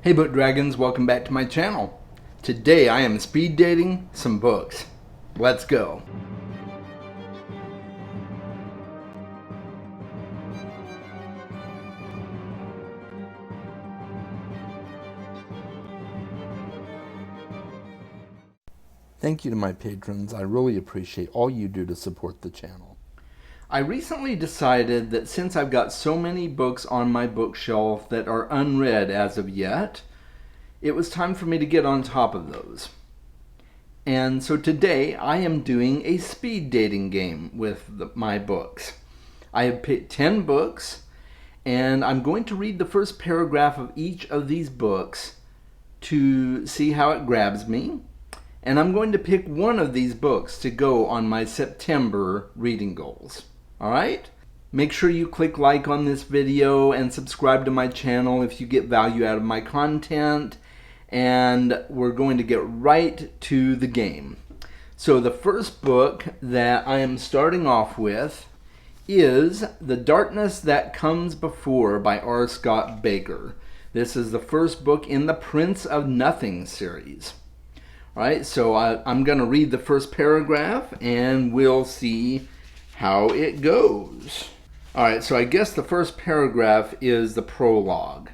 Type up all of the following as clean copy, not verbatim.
Hey Book Dragons, welcome back to my channel. Today I am speed dating some books. Let's go. Thank you to my patrons. I really appreciate all you do to support the channel. I recently decided that since I've got so many books on my bookshelf that are unread as of yet, it was time for me to get on top of those. And so today I am doing a speed dating game with my books. I have picked 10 books, and I'm going to read the first paragraph of each of these books to see how it grabs me. And I'm going to pick one of these books to go on my September reading goals. Alright? Make sure you click like on this video and subscribe to my channel if you get value out of my content. And we're going to get right to the game. So the first book that I am starting off with is The Darkness That Comes Before by R. Scott Baker. This is the first book in the Prince of Nothing series. All right, so I'm going to read the first paragraph and we'll see how it goes. All right, so I guess the first paragraph is the prologue.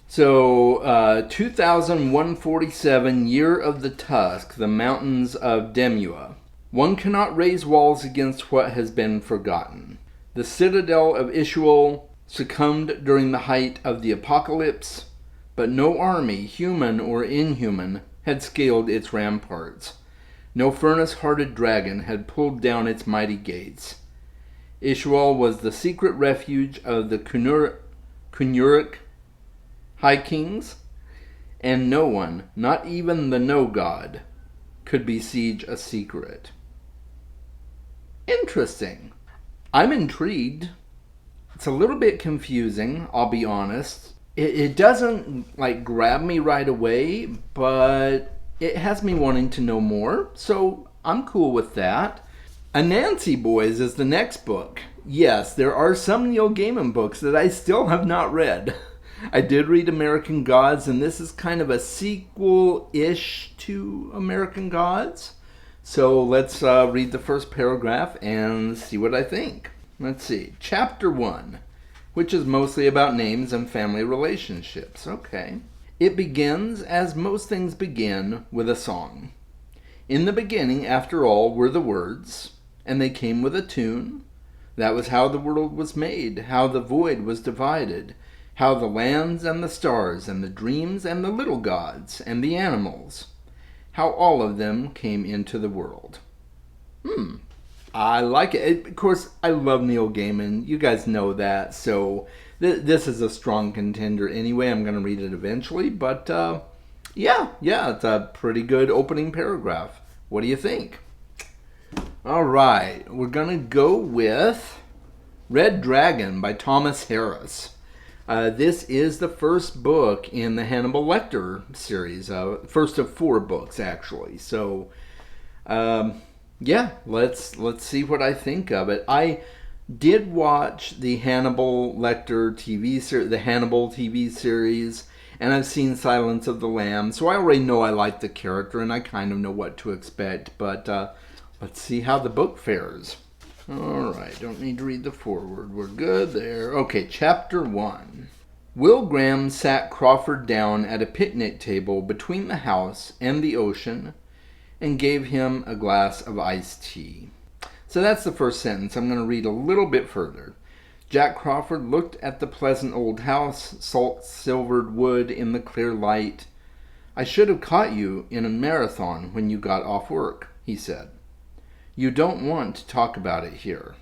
So, 2147, Year of the Tusk, the mountains of Demua. One cannot raise walls against what has been forgotten. The citadel of Ishuel succumbed during the height of the apocalypse, but no army, human or inhuman, had scaled its ramparts. No furnace-hearted dragon had pulled down its mighty gates. Ishuel was the secret refuge of the Kunuric High Kings, and no one, not even the No-God, could besiege a secret. Interesting. I'm intrigued. It's a little bit confusing, I'll be honest. It doesn't grab me right away, but it has me wanting to know more, so I'm cool with that. Anansi Boys is the next book. Yes, there are some Neil Gaiman books that I still have not read. I did read American Gods, and this is kind of a sequel-ish to American Gods. So let's read the first paragraph and see what I think. Let's see. Chapter 1. Which is mostly about names and family relationships. Okay. It begins, as most things begin, with a song. In the beginning, after all, were the words, and they came with a tune. That was how the world was made, how the void was divided, how the lands and the stars and the dreams and the little gods and the animals, how all of them came into the world. I like it. Of course, I love Neil Gaiman. You guys know that. So this is a strong contender anyway. I'm going to read it eventually. But yeah, it's a pretty good opening paragraph. What do you think? All right. We're going to go with Red Dragon by Thomas Harris. This is the first book in the Hannibal Lecter series. First of 4 books, actually. So yeah, let's see what I think of it. I did watch the Hannibal Lecter TV series, the Hannibal TV series, and I've seen Silence of the Lambs, so I already know I like the character and I kind of know what to expect. But let's see how the book fares. All right, don't need to read the foreword. We're good there. Okay, Chapter 1. Will Graham sat Crawford down at a picnic table between the house and the ocean and gave him a glass of iced tea. So that's the first sentence. I'm going to read a little bit further. Jack Crawford looked at the pleasant old house, salt-silvered wood in the clear light. I should have caught you in a marathon when you got off work, he said. You don't want to talk about it here.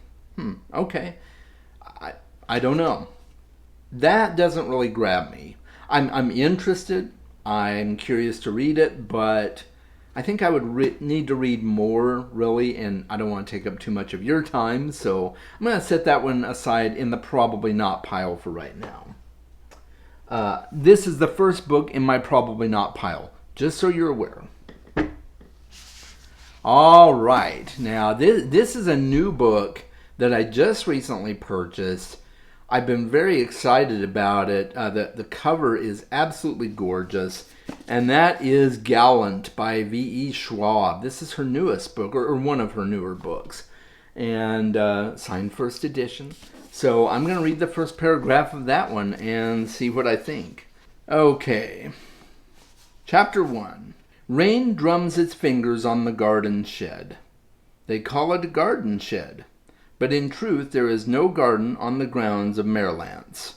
Okay. I don't know. That doesn't really grab me. I'm interested. I'm curious to read it, but I think I would need to read more, really, and I don't want to take up too much of your time, so I'm going to set that one aside in the probably not pile for right now. This is the first book in my probably not pile, just so you're aware. All right, now this is a new book that I just recently purchased. I've been very excited about it. The cover is absolutely gorgeous. And that is Gallant by V.E. Schwab. This is her newest book, or one of her newer books. And signed first edition. So I'm going to read the first paragraph of that one and see what I think. Okay. Chapter 1. Rain drums its fingers on the garden shed. They call it a garden shed. But in truth there is no garden on the grounds of Merrilance.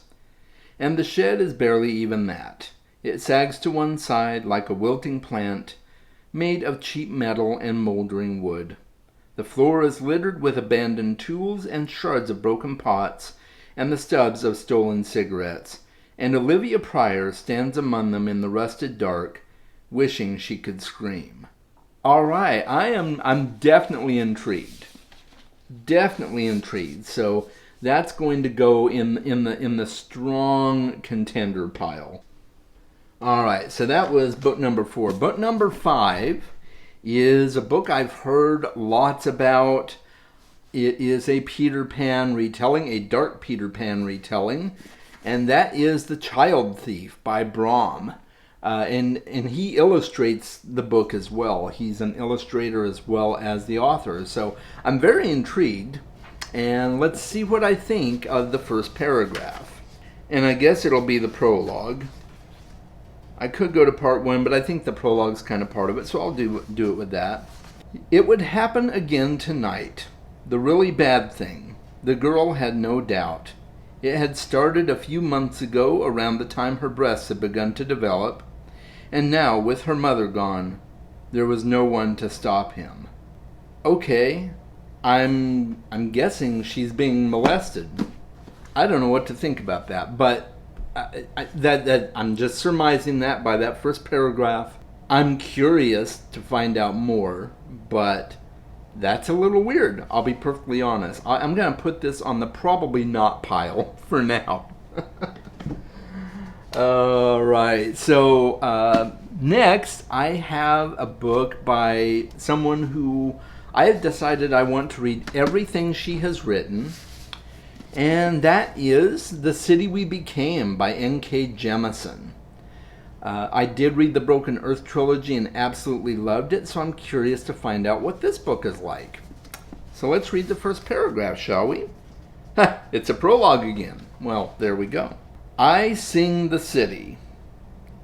And the shed is barely even that. It sags to one side like a wilting plant, made of cheap metal and moldering wood. The floor is littered with abandoned tools and shards of broken pots and the stubs of stolen cigarettes, and Olivia Pryor stands among them in the rusted dark, wishing she could scream. All right, I'm definitely intrigued. Definitely intrigued. So that's going to go in the strong contender pile. All right, so that was book number 4. Book number 5 is a book I've heard lots about. It is a Peter Pan retelling, a dark Peter Pan retelling, and that is The Child Thief by Brahm. And he illustrates the book as well. He's an illustrator as well as the author. So I'm very intrigued, and let's see what I think of the first paragraph. And I guess it'll be the prologue. I could go to part 1, but I think the prologue's kind of part of it, so I'll do it with that. It would happen again tonight. The really bad thing. The girl had no doubt. It had started a few months ago, around the time her breasts had begun to develop, and now, with her mother gone, there was no one to stop him. Okay, I'm guessing she's being molested. I don't know what to think about that, but that I'm just surmising that by that first paragraph. I'm curious to find out more, but that's a little weird. I'll be perfectly honest. I'm going to put this on the probably not pile for now. All right. So next, I have a book by someone who I have decided I want to read everything she has written. And that is The City We Became by N.K. Jemisin. I did read the Broken Earth trilogy and absolutely loved it, so I'm curious to find out what this book is like. So let's read the first paragraph, shall we? It's a prologue again. Well, there we go. I sing the city.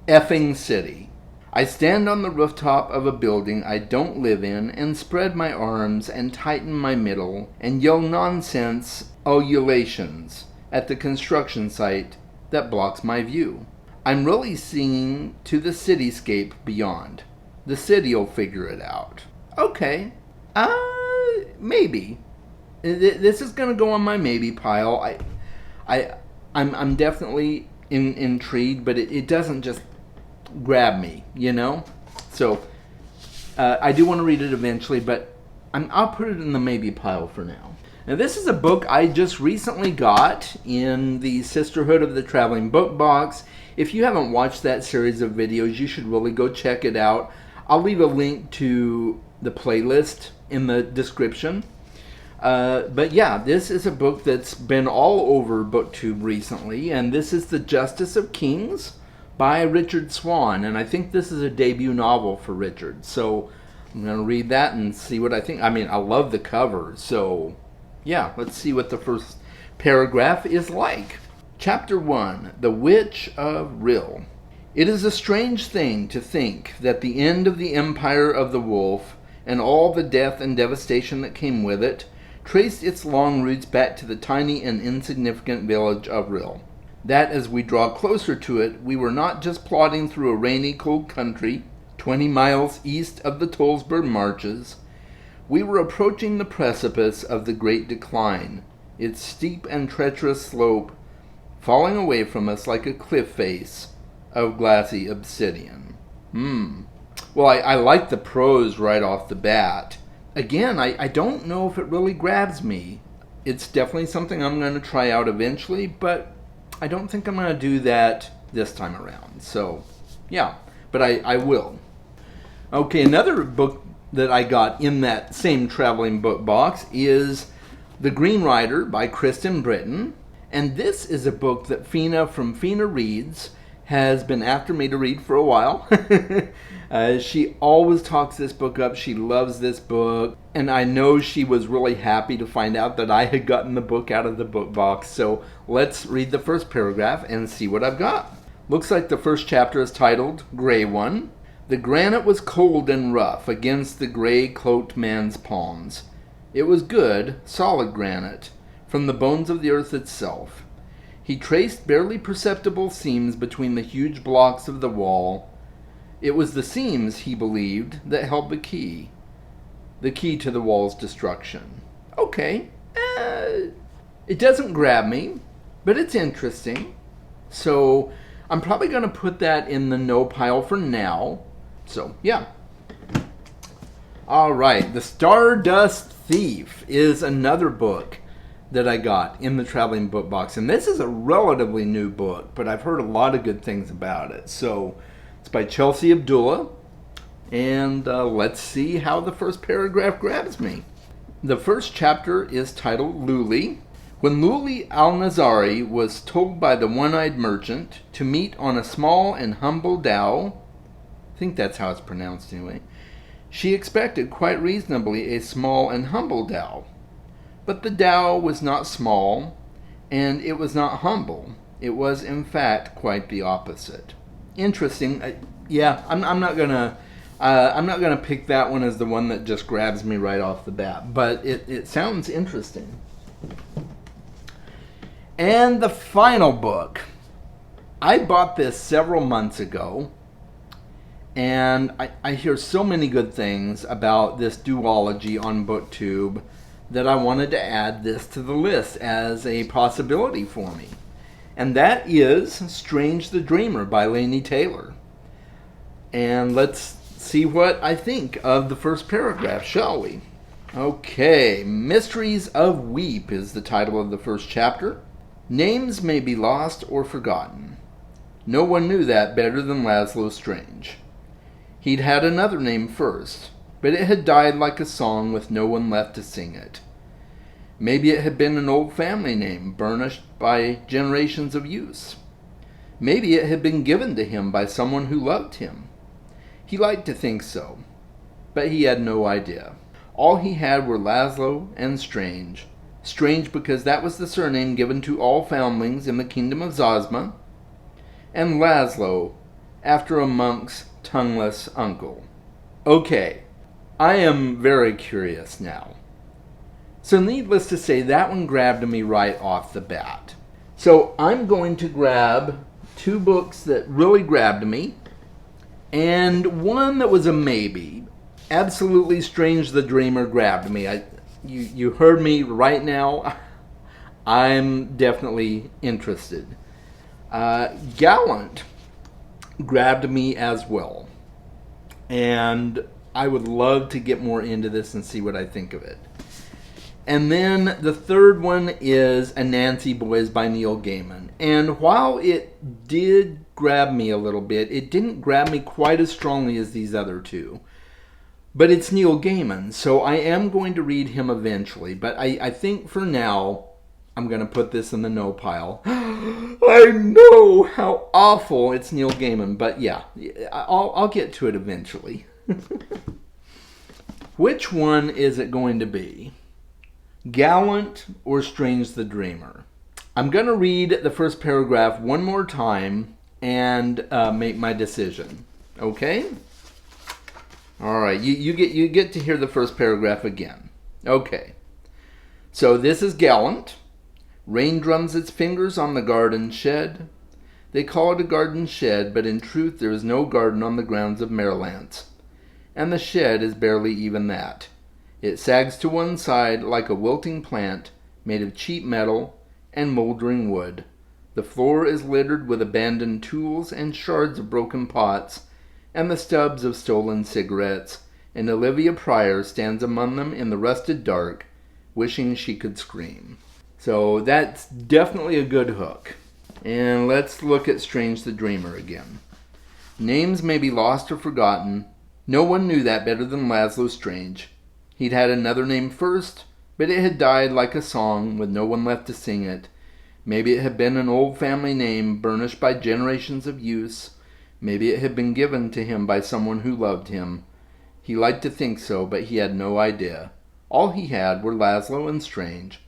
Effing city. I stand on the rooftop of a building I don't live in and spread my arms and tighten my middle and yell nonsense ululations at the construction site that blocks my view. I'm really singing to the cityscape beyond. The city'll figure it out. Okay. Maybe. This is going to go on my maybe pile. I'm definitely intrigued, but it doesn't just grab me, you know? So, I do want to read it eventually, but I'll put it in the maybe pile for now. Now, this is a book I just recently got in the Sisterhood of the Traveling Book Box. If you haven't watched that series of videos, you should really go check it out. I'll leave a link to the playlist in the description. But yeah, this is a book that's been all over BookTube recently, and this is The Justice of Kings by Richard Swan, and I think this is a debut novel for Richard. So I'm going to read that and see what I think. I mean, I love the cover, so yeah, let's see what the first paragraph is like. Chapter 1, The Witch of Rill. It is a strange thing to think that the end of the empire of the wolf, and all the death and devastation that came with it, traced its long roots back to the tiny and insignificant village of Rill. That as we draw closer to it, we were not just plodding through a rainy, cold country, 20 miles east of the Tollsburg Marshes. We were approaching the precipice of the Great Decline, its steep and treacherous slope falling away from us like a cliff face of glassy obsidian. Well, I like the prose right off the bat. Again, I don't know if it really grabs me. It's definitely something I'm going to try out eventually, but I don't think I'm going to do that this time around. So, yeah, but I will. Okay, another book that I got in that same traveling book box is The Green Rider by Kristen Britton. And this is a book that Fina from Fina Reads has been after me to read for a while. She always talks this book up. She loves this book. And I know she was really happy to find out that I had gotten the book out of the book box. So let's read the first paragraph and see what I've got. Looks like the first chapter is titled Gray One. The granite was cold and rough against the gray-cloaked man's palms. It was good, solid granite, from the bones of the earth itself. He traced barely perceptible seams between the huge blocks of the wall. It was the seams, he believed, that held the key to the wall's destruction. Okay, it doesn't grab me, but it's interesting. So I'm probably going to put that in the no pile for now. So, yeah. All right, The Stardust Thief is another book that I got in the traveling book box. And this is a relatively new book, but I've heard a lot of good things about it. So it's by Chelsea Abdullah. And let's see how the first paragraph grabs me. The first chapter is titled Luli. When Luli al-Nazari was told by the one-eyed merchant to meet on a small and humble dhow, I think that's how it's pronounced anyway, she expected quite reasonably a small and humble dhow. But the dhow was not small, and it was not humble. It was, in fact, quite the opposite. Interesting. I'm not gonna pick that one as the one that just grabs me right off the bat, but it sounds interesting. And the final book. I bought this several months ago, and I hear so many good things about this duology on BookTube that I wanted to add this to the list as a possibility for me. And that is Strange the Dreamer by Laini Taylor. And let's see what I think of the first paragraph, shall we? Okay, Mysteries of Weep is the title of the first chapter. Names may be lost or forgotten. No one knew that better than Laszlo Strange. He'd had another name first, but it had died like a song with no one left to sing it. Maybe it had been an old family name, burnished by generations of use. Maybe it had been given to him by someone who loved him. He liked to think so, but he had no idea. All he had were Laszlo and Strange. Strange because that was the surname given to all foundlings in the kingdom of Zazma, and Laszlo, after a monk's tongueless uncle. Okay, I am very curious now. So needless to say, that one grabbed me right off the bat. So I'm going to grab two books that really grabbed me, and one that was a maybe. Absolutely Strange the Dreamer grabbed me. You heard me right now. I'm definitely interested. Gallant grabbed me as well. And I would love to get more into this and see what I think of it. And then the third one is Anansi Boys by Neil Gaiman. And while it did grab me a little bit, it didn't grab me quite as strongly as these other two. But it's Neil Gaiman, so I am going to read him eventually. But I think for now, I'm going to put this in the no pile. I know how awful it's Neil Gaiman, but yeah, I'll get to it eventually. Which one is it going to be? Gallant or Strange the Dreamer? I'm going to read the first paragraph one more time and make my decision. Okay? All right, you get to hear the first paragraph again. Okay. So this is Gallant. Rain drums its fingers on the garden shed. They call it a garden shed, but in truth there is no garden on the grounds of Merrilance. And the shed is barely even that. It sags to one side like a wilting plant made of cheap metal and moldering wood. The floor is littered with abandoned tools and shards of broken pots and the stubs of stolen cigarettes, and Olivia Pryor stands among them in the rusted dark, wishing she could scream. So that's definitely a good hook. And let's look at Strange the Dreamer again. Names may be lost or forgotten. No one knew that better than Laszlo Strange. He'd had another name first, but it had died like a song with no one left to sing it. Maybe it had been an old family name burnished by generations of use. Maybe it had been given to him by someone who loved him. He liked to think so, but he had no idea. All he had were Laszlo and Strange.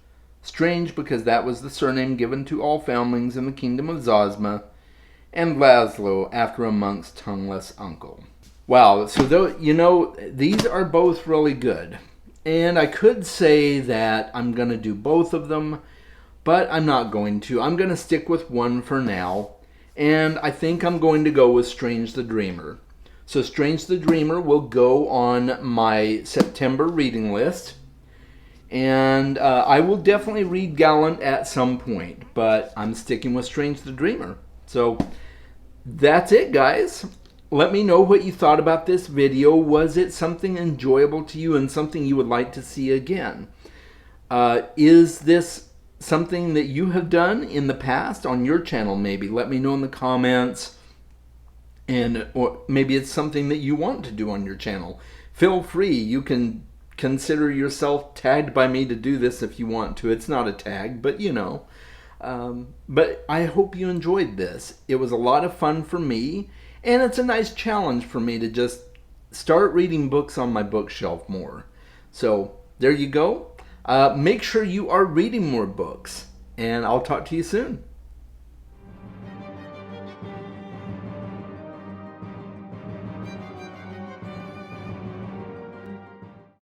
Strange because that was the surname given to all foundlings in the kingdom of Zosma, and Laszlo after a monk's tongueless uncle. Wow, so these are both really good. And I could say that I'm going to do both of them, but I'm not going to. I'm going to stick with one for now, and I think I'm going to go with Strange the Dreamer. So Strange the Dreamer will go on my September reading list, and I will definitely read Gallant at some point, but I'm sticking with Strange the Dreamer. So that's it, guys. Let me know what you thought about this video. Was it something enjoyable to you and something you would like to see again? Is this something that you have done in the past on your channel maybe? Let me know in the comments. Or maybe it's something that you want to do on your channel. Feel free. You can consider yourself tagged by me to do this if you want to. It's not a tag, but you know. But I hope you enjoyed this. It was a lot of fun for me, and it's a nice challenge for me to just start reading books on my bookshelf more. So there you go. Make sure you are reading more books, and I'll talk to you soon.